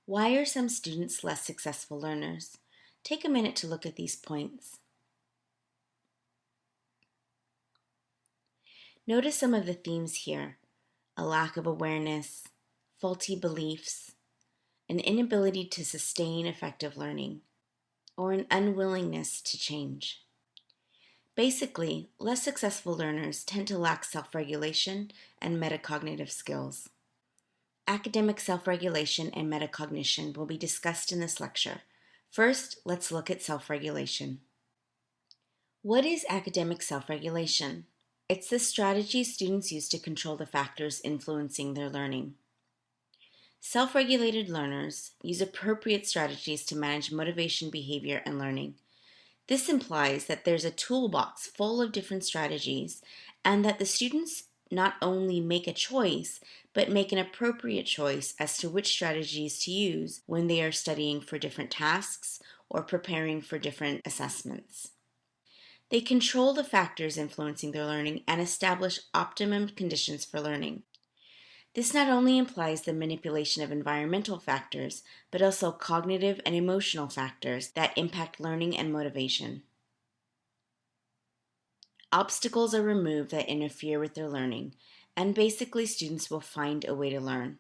Why are some students less successful learners? Take a minute to look at these points. Notice some of the themes here: a lack of awareness, faulty beliefs, an inability to sustain effective learning, or an unwillingness to change. Basically, less successful learners tend to lack self-regulation and metacognitive skills. Academic self-regulation and metacognition will be discussed in this lecture. First, let's look at self-regulation. What is academic self-regulation? It's the strategy students use to control the factors influencing their learning. Self-regulated learners use appropriate strategies to manage motivation, behavior, and learning. This implies that there's a toolbox full of different strategies and that the students not only make a choice, but make an appropriate choice as to which strategies to use when they are studying for different tasks or preparing for different assessments. They control the factors influencing their learning and establish optimum conditions for learning. This not only implies the manipulation of environmental factors, but also cognitive and emotional factors that impact learning and motivation. Obstacles are removed that interfere with their learning, and basically students will find a way to learn.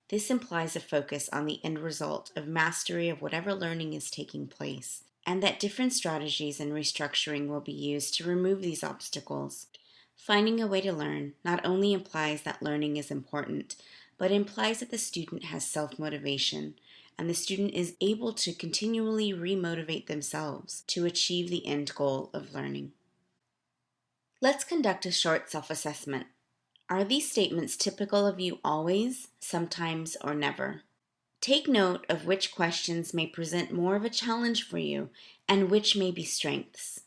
This implies a focus on the end result of mastery of whatever learning is taking place, and that different strategies and restructuring will be used to remove these obstacles. Finding a way to learn not only implies that learning is important, but implies that the student has self-motivation, and the student is able to continually re-motivate themselves to achieve the end goal of learning. Let's conduct a short self-assessment. Are these statements typical of you always, sometimes, or never? Take note of which questions may present more of a challenge for you and which may be strengths.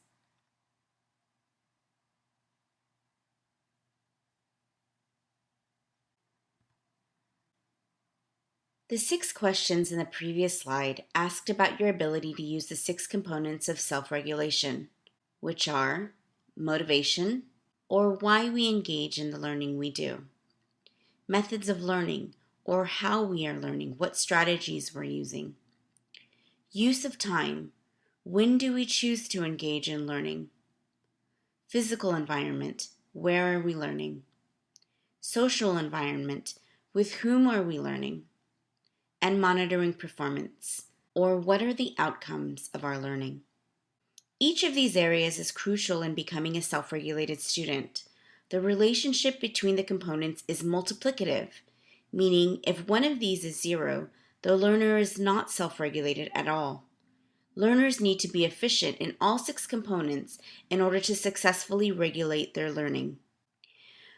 The 6 questions in the previous slide asked about your ability to use the 6 components of self-regulation, which are motivation, or why we engage in the learning we do; methods of learning, or how we are learning, what strategies we're using; use of time, when do we choose to engage in learning; physical environment, where are we learning; social environment, with whom are we learning; and monitoring performance, or what are the outcomes of our learning. Each of these areas is crucial in becoming a self-regulated student. The relationship between the components is multiplicative, meaning if one of these is 0, the learner is not self-regulated at all. Learners need to be efficient in all 6 components in order to successfully regulate their learning.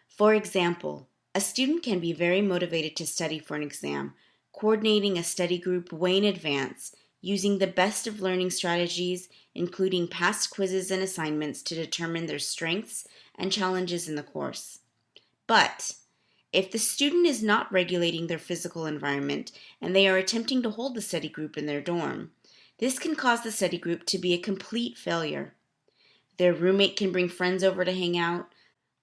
For example, a student can be very motivated to study for an exam, coordinating a study group way in advance, using the best of learning strategies, including past quizzes and assignments to determine their strengths and challenges in the course. But if the student is not regulating their physical environment and they are attempting to hold the study group in their dorm, this can cause the study group to be a complete failure. Their roommate can bring friends over to hang out.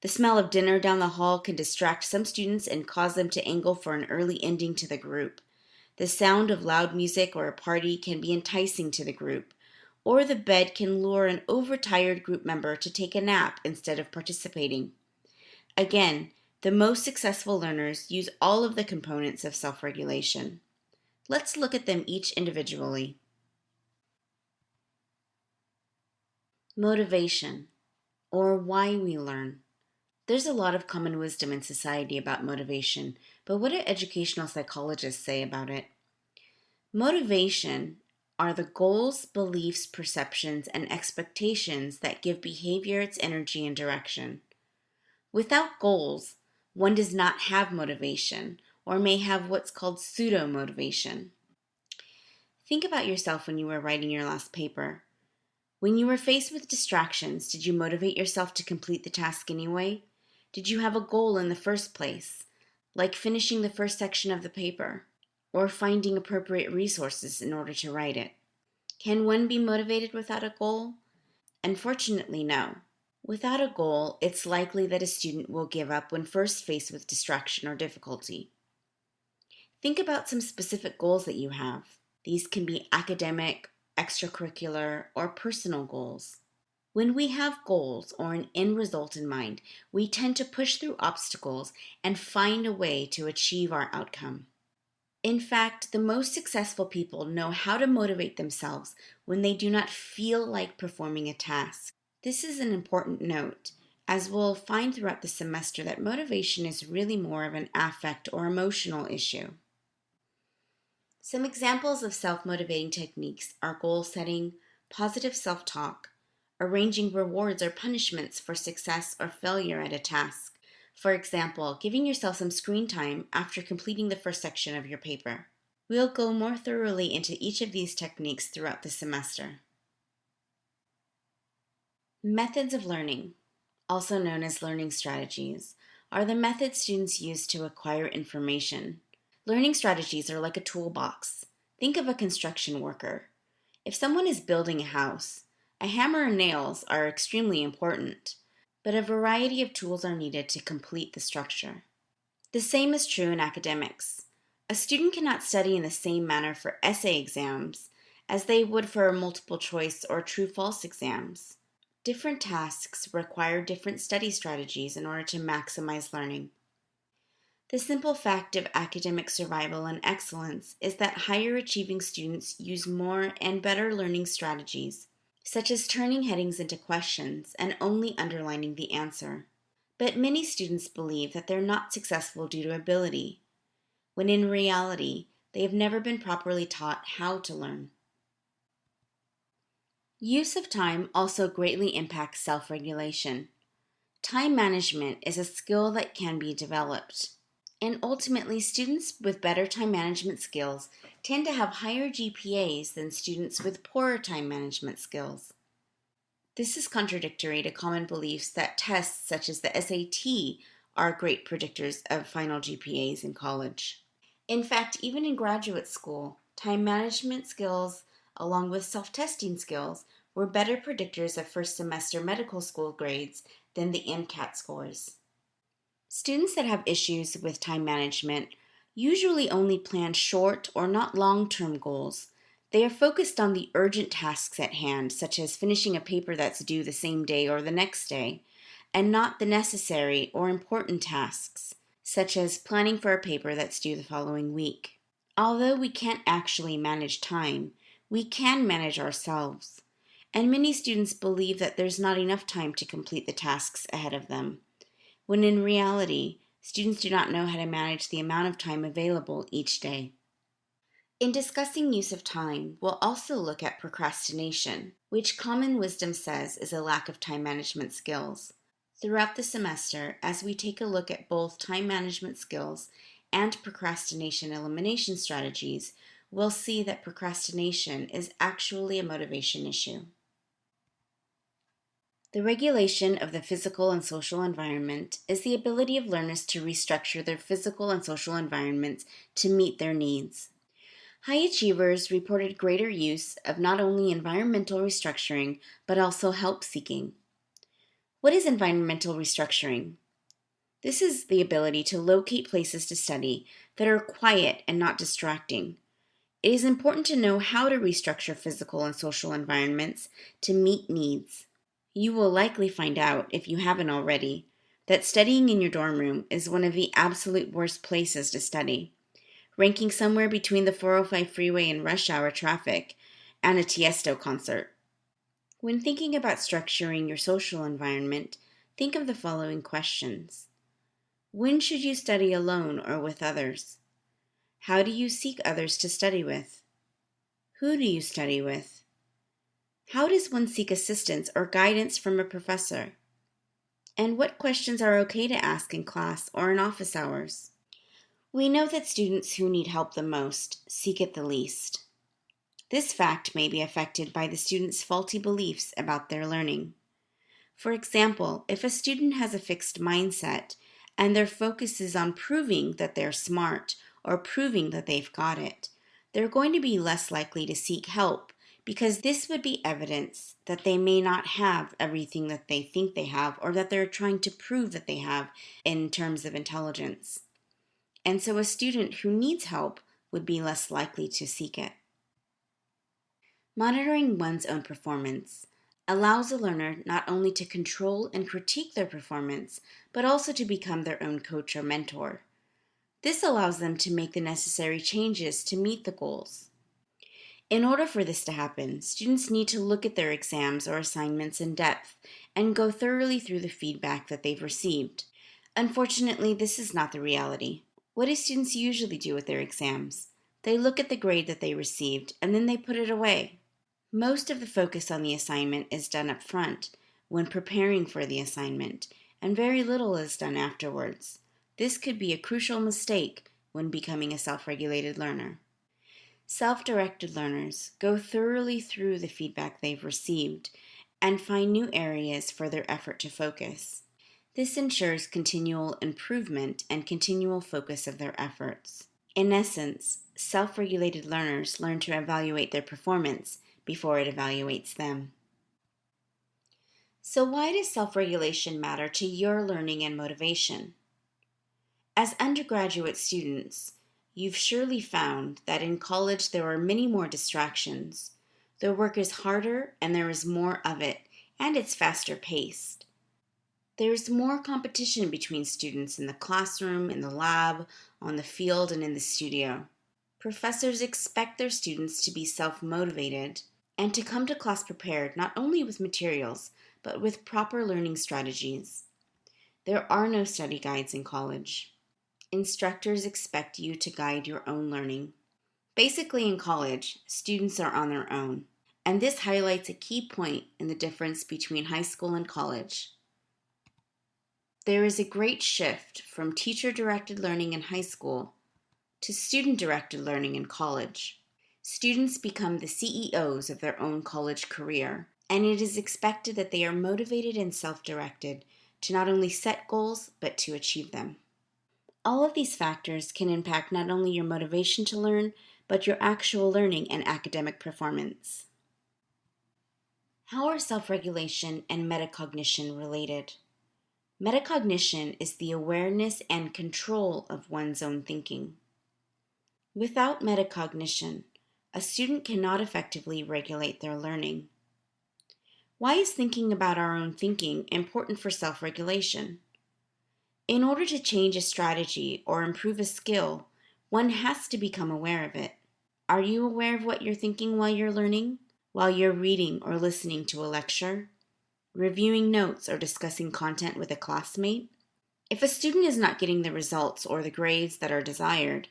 The smell of dinner down the hall can distract some students and cause them to angle for an early ending to the group. The sound of loud music or a party can be enticing to the group, or the bed can lure an overtired group member to take a nap instead of participating. Again, the most successful learners use all of the components of self-regulation. Let's look at them each individually. Motivation, or why we learn. There's a lot of common wisdom in society about motivation, but what do educational psychologists say about it? Motivation are the goals, beliefs, perceptions, and expectations that give behavior its energy and direction. Without goals, one does not have motivation, or may have what's called pseudo-motivation. Think about yourself when you were writing your last paper. When you were faced with distractions, did you motivate yourself to complete the task anyway? Did you have a goal in the first place, like finishing the first section of the paper, or finding appropriate resources in order to write it? Can one be motivated without a goal? Unfortunately, no. Without a goal, it's likely that a student will give up when first faced with distraction or difficulty. Think about some specific goals that you have. These can be academic, extracurricular, or personal goals. When we have goals or an end result in mind, we tend to push through obstacles and find a way to achieve our outcome. In fact, the most successful people know how to motivate themselves when they do not feel like performing a task. This is an important note, as we'll find throughout the semester that motivation is really more of an affect or emotional issue. Some examples of self-motivating techniques are goal setting, positive self-talk, arranging rewards or punishments for success or failure at a task. For example, giving yourself some screen time after completing the first section of your paper. We'll go more thoroughly into each of these techniques throughout the semester. Methods of learning, also known as learning strategies, are the methods students use to acquire information. Learning strategies are like a toolbox. Think of a construction worker. If someone is building a house, a hammer and nails are extremely important, but a variety of tools are needed to complete the structure. The same is true in academics. A student cannot study in the same manner for essay exams as they would for multiple choice or true-false exams. Different tasks require different study strategies in order to maximize learning. The simple fact of academic survival and excellence is that higher achieving students use more and better learning strategies, such as turning headings into questions and only underlining the answer. But many students believe that they're not successful due to ability, when in reality, they have never been properly taught how to learn. Use of time also greatly impacts self-regulation. Time management is a skill that can be developed. And ultimately, students with better time management skills tend to have higher GPAs than students with poorer time management skills. This is contradictory to common beliefs that tests such as the SAT are great predictors of final GPAs in college. In fact, even in graduate school, time management skills, along with self-testing skills, were better predictors of first semester medical school grades than the MCAT scores. Students that have issues with time management usually only plan short or not long-term goals. They are focused on the urgent tasks at hand, such as finishing a paper that's due the same day or the next day, and not the necessary or important tasks, such as planning for a paper that's due the following week. Although we can't actually manage time, we can manage ourselves. And many students believe that there's not enough time to complete the tasks ahead of them, when in reality, students do not know how to manage the amount of time available each day. In discussing use of time, we'll also look at procrastination, which common wisdom says is a lack of time management skills. Throughout the semester, as we take a look at both time management skills and procrastination elimination strategies, we'll see that procrastination is actually a motivation issue. The regulation of the physical and social environment is the ability of learners to restructure their physical and social environments to meet their needs. High achievers reported greater use of not only environmental restructuring, but also help seeking. What is environmental restructuring? This is the ability to locate places to study that are quiet and not distracting. It is important to know how to restructure physical and social environments to meet needs. You will likely find out, if you haven't already, that studying in your dorm room is one of the absolute worst places to study, ranking somewhere between the 405 freeway and rush hour traffic and a Tiesto concert. When thinking about structuring your social environment, think of the following questions. When should you study alone or with others? How do you seek others to study with? Who do you study with? How does one seek assistance or guidance from a professor? And what questions are okay to ask in class or in office hours? We know that students who need help the most seek it the least. This fact may be affected by the student's faulty beliefs about their learning. For example, if a student has a fixed mindset and their focus is on proving that they're smart or proving that they've got it, they're going to be less likely to seek help, because this would be evidence that they may not have everything that they think they have or that they're trying to prove that they have in terms of intelligence. and so a student who needs help would be less likely to seek it. Monitoring one's own performance allows a learner not only to control and critique their performance, but also to become their own coach or mentor. This allows them to make the necessary changes to meet the goals. In order for this to happen, students need to look at their exams or assignments in depth and go thoroughly through the feedback that they've received. Unfortunately, this is not the reality. What do students usually do with their exams? They look at the grade that they received and then they put it away. Most of the focus on the assignment is done up front when preparing for the assignment, and very little is done afterwards. This could be a crucial mistake when becoming a self-regulated learner. Self-directed learners go thoroughly through the feedback they've received and find new areas for their effort to focus. This ensures continual improvement and continual focus of their efforts. In essence, self-regulated learners learn to evaluate their performance before it evaluates them. So why does self-regulation matter to your learning and motivation? As undergraduate students, you've surely found that in college there are many more distractions. The work is harder and there is more of it, and it's faster paced. There's more competition between students in the classroom, in the lab, on the field, and in the studio. Professors expect their students to be self-motivated and to come to class prepared not only with materials, but with proper learning strategies. There are no study guides in college. Instructors expect you to guide your own learning. Basically, in college, students are on their own, and this highlights a key point in the difference between high school and college. There is a great shift from teacher-directed learning in high school to student-directed learning in college. Students become the CEOs of their own college career, and it is expected that they are motivated and self-directed to not only set goals, but to achieve them. All of these factors can impact not only your motivation to learn, but your actual learning and academic performance. How are self-regulation and metacognition related? Metacognition is the awareness and control of one's own thinking. Without metacognition, a student cannot effectively regulate their learning. Why is thinking about our own thinking important for self-regulation? In order to change a strategy or improve a skill, one has to become aware of it. Are you aware of what you're thinking while you're learning? While you're reading or listening to a lecture? Reviewing notes or discussing content with a classmate? If a student is not getting the results or the grades that are desired,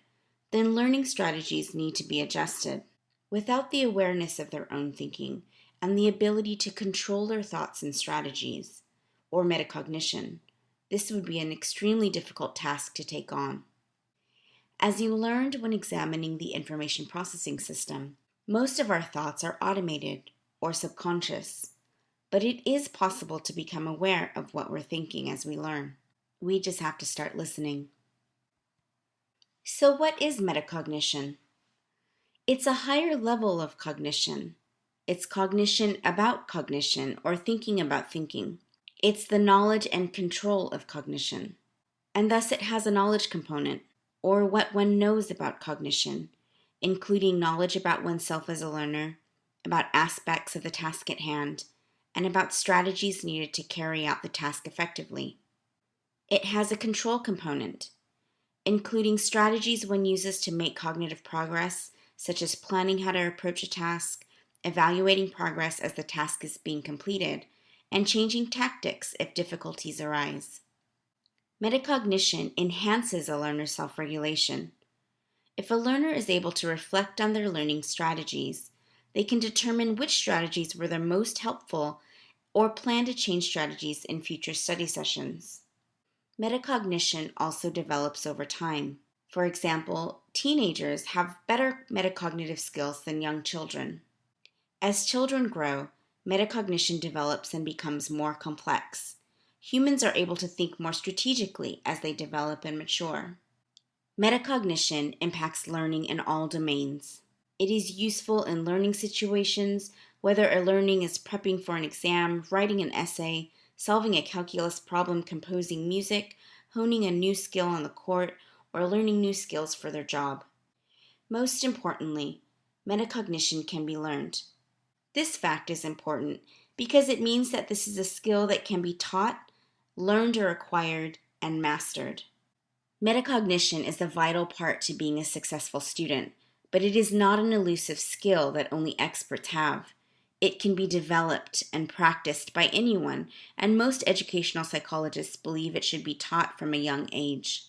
then learning strategies need to be adjusted. Without the awareness of their own thinking and the ability to control their thoughts and strategies, or metacognition, this would be an extremely difficult task to take on. As you learned when examining the information processing system, most of our thoughts are automated or subconscious. But it is possible to become aware of what we're thinking as we learn. We just have to start listening. So what is metacognition? It's a higher level of cognition. It's cognition about cognition or thinking about thinking. It's the knowledge and control of cognition. And thus it has a knowledge component, or what one knows about cognition, including knowledge about oneself as a learner, about aspects of the task at hand, and about strategies needed to carry out the task effectively. It has a control component, including strategies one uses to make cognitive progress, such as planning how to approach a task, evaluating progress as the task is being completed, and changing tactics if difficulties arise. Metacognition enhances a learner's self-regulation. If a learner is able to reflect on their learning strategies, they can determine which strategies were the most helpful or plan to change strategies in future study sessions. Metacognition also develops over time. For example, teenagers have better metacognitive skills than young children. As children grow, metacognition develops and becomes more complex. Humans are able to think more strategically as they develop and mature. Metacognition impacts learning in all domains. It is useful in learning situations, whether a learning is prepping for an exam, writing an essay, solving a calculus problem, composing music, honing a new skill on the court, or learning new skills for their job. Most importantly, metacognition can be learned. This fact is important because it means that this is a skill that can be taught, learned or acquired, and mastered. Metacognition is a vital part to being a successful student, but it is not an elusive skill that only experts have. It can be developed and practiced by anyone, and most educational psychologists believe it should be taught from a young age.